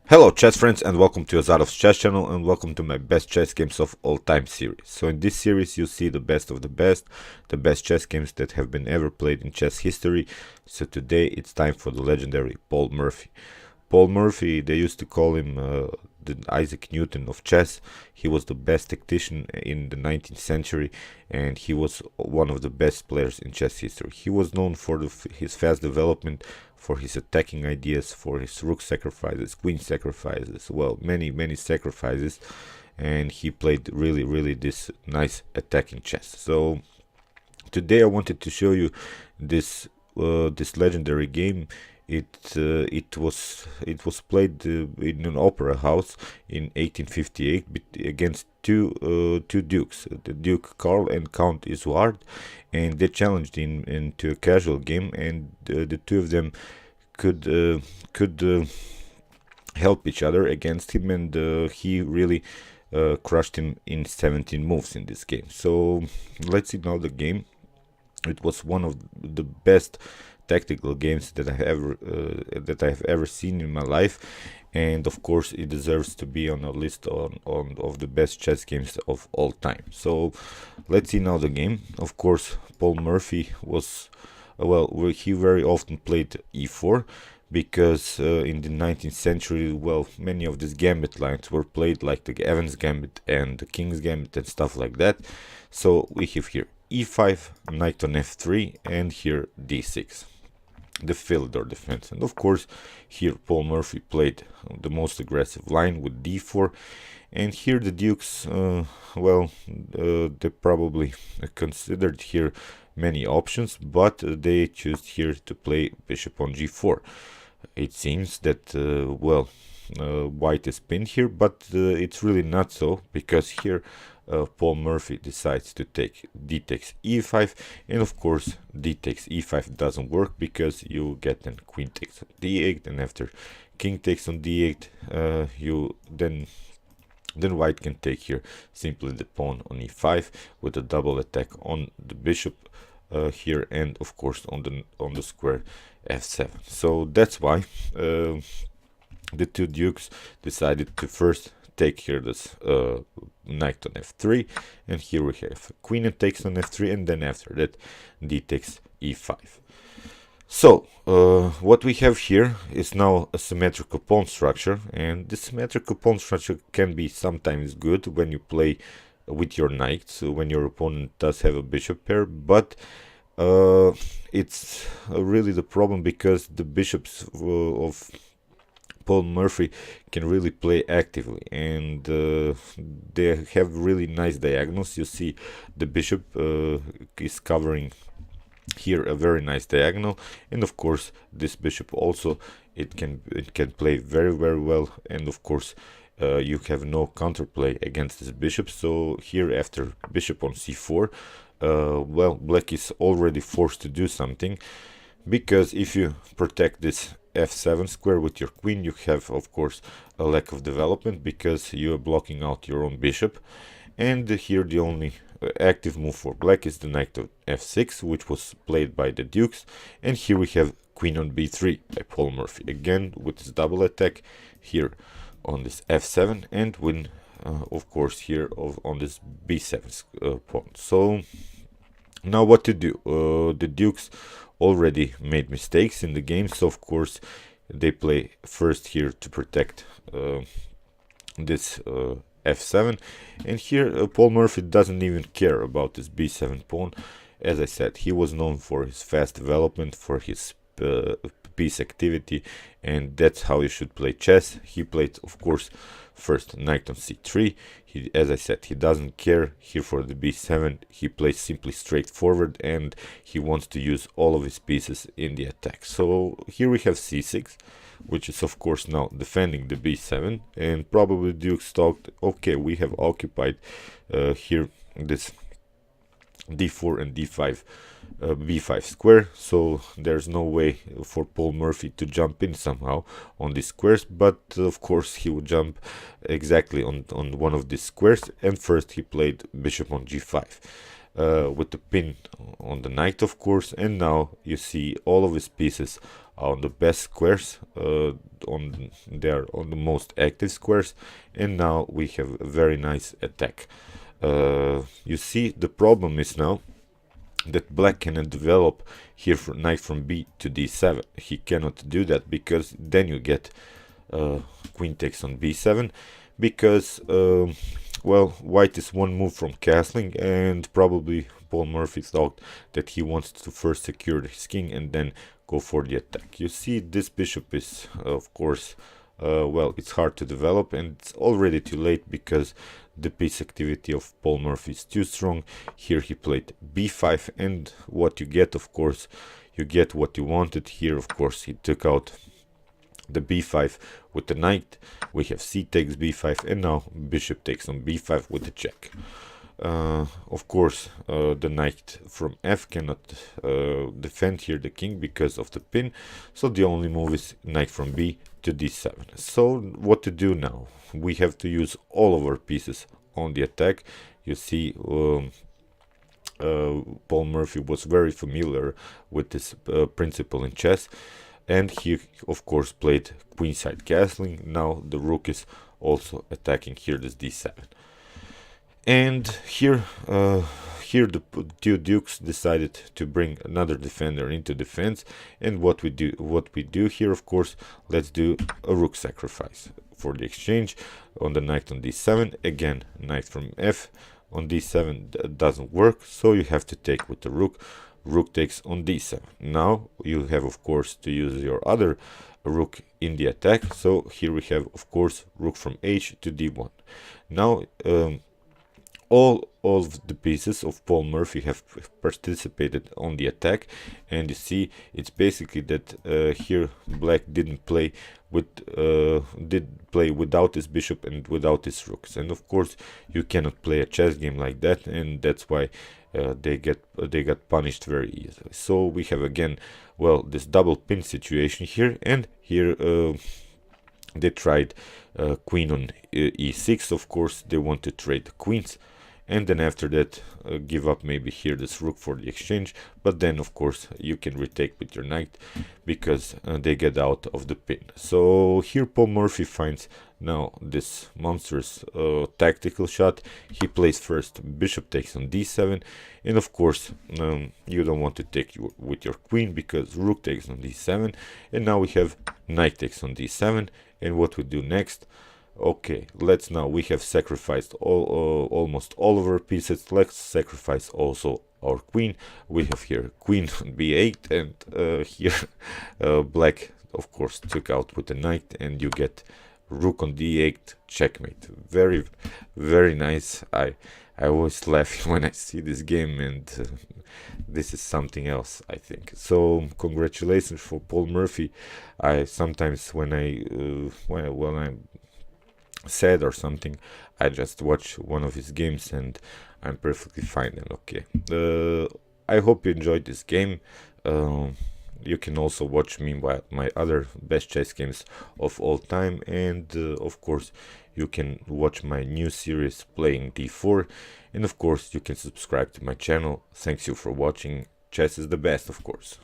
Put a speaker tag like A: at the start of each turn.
A: Hello chess friends, and welcome to Isouard's chess channel, and welcome to my best chess games of all time series. So in this series you see the best of the best chess games that have been ever played in chess history. So today it's time for the legendary Paul Morphy. Paul Morphy, they used to call him the Isaac Newton of chess. He was the best tactician in the 19th century, and he was one of the best players in chess history. He was known for his fast development, for his attacking ideas, for his rook sacrifices, queen sacrifices, well, many sacrifices, and he played really this nice attacking chess. So today I wanted to show you this legendary game. It was played in an opera house in 1858 against two dukes, the Duke Karl and Count Isouard, and they challenged into a casual game, and the two of them could help each other against him, and he really crushed him in 17 moves in this game. So let's see now the game. It was one of the best tactical games that I've ever seen in my life, and of course it deserves to be on a list of the best chess games of all time. So let's see now the game. Of course, Paul Morphy was he very often played e4 because in the 19th century, many of these gambit lines were played, like the Evans Gambit and the King's Gambit and stuff like that. So we have here e5, knight on f3, and here d6, the Philidor defense. And of course here Paul Morphy played the most aggressive line with d4, and here the dukes they probably considered here many options, but they choose here to play bishop on g4. It seems that white is pinned here, but it's really not so, because here Paul Morphy decides to take d takes e5, and of course d takes e5 doesn't work because you get then queen takes on d8, and after king takes on d8 you then white can take here simply the pawn on e5 with a double attack on the bishop here, and of course on the square f7. So that's why the two dukes decided to first take here this knight on f3, and here we have queen and takes on f3, and then after that d takes e5. So what we have here is now a symmetrical pawn structure, and this symmetrical pawn structure can be sometimes good when you play with your knight, so when your opponent does have a bishop pair, but it's really the problem because the bishops of Paul Morphy can really play actively, and they have really nice diagonals. You see the bishop is covering here a very nice diagonal, and of course this bishop also it can play very well, and of course you have no counterplay against this bishop. So here after bishop on c4, black is already forced to do something, because if you protect this f7 square with your queen, you have of course a lack of development because you are blocking out your own bishop. And here the only active move for black is the knight of f6, which was played by the dukes, and here we have queen on b3 by Paul Morphy, again with this double attack here on this f7, and win of course here on this b7 pawn. So now what to do? The dukes already made mistakes in the game, so of course they play first here to protect this f7, and here Paul Morphy doesn't even care about this b7 pawn. As I said, he was known for his fast development, for his piece activity, and that's how you should play chess. He played of course first knight on c3. As I said, he doesn't care here for the b7. He plays simply straightforward, and he wants to use all of his pieces in the attack. So here we have c6, which is of course now defending the b7, and probably dukes thought, okay, we have occupied here this d4 and d5 b5 square, so there's no way for Paul Morphy to jump in somehow on these squares, but of course he would jump exactly on one of these squares, and first he played bishop on g5 with the pin on the knight, of course, and now you see all of his pieces on the best squares, they are on the most active squares, and now we have a very nice attack. You see, the problem is now that black cannot develop here for knight from b to d7. He cannot do that because then you get queen takes on b7, because well, white is one move from castling, and probably Paul Morphy thought that he wants to first secure his king and then go for the attack. You see, this bishop is of course well, it's hard to develop, and it's already too late because the piece activity of Paul Morphy is too strong. Here he played b5, and what you get, of course, you get what you wanted. Here, of course, he took out the b5 with the knight. We have c takes b5, and now bishop takes on b5 with the check. Of course, the knight from f cannot defend here the king because of the pin, so the only move is knight from b to d7. So what to do now? We have to use all of our pieces on the attack. You see, Paul Morphy was very familiar with this principle in chess, and he of course played queenside castling. Now the rook is also attacking here this d7, and here the two dukes decided to bring another defender into defense. And what we do here, of course, let's do a rook sacrifice for the exchange on the knight on d7. Again, knight from f on d7 doesn't work, so you have to take with the rook. Rook takes on d7. Now you have, of course, to use your other rook in the attack. So here we have, of course, rook from h to d1. Now all of the pieces of Paul Morphy have participated on the attack, and you see, it's basically that here black didn't play with without his bishop and without his rooks, and of course you cannot play a chess game like that, and that's why they got punished very easily. So we have again, well, this double pin situation here, and here they tried queen on e6. Of course, they want to trade the queens, and then after that give up maybe here this rook for the exchange, but then of course you can retake with your knight because they get out of the pin. So here Paul Morphy finds now this monstrous tactical shot. He plays first bishop takes on d7, and of course you don't want to take with your queen because rook takes on d7, and now we have knight takes on d7. And what we do next? Okay, we have sacrificed almost all of our pieces. Let's sacrifice also our queen. We have here queen on b8, and here black of course took out with the knight, and you get rook on d8 checkmate. Very, very nice. I always laugh when I see this game, and this is something else, I think. So congratulations for Paul Morphy. I sometimes when I'm sad or something, I just watch one of his games and I'm perfectly fine and okay. I hope you enjoyed this game. You can also watch meanwhile my other best chess games of all time, and of course you can watch my new series playing d4, and of course you can subscribe to my channel. Thanks you for watching. Chess is the best, of course.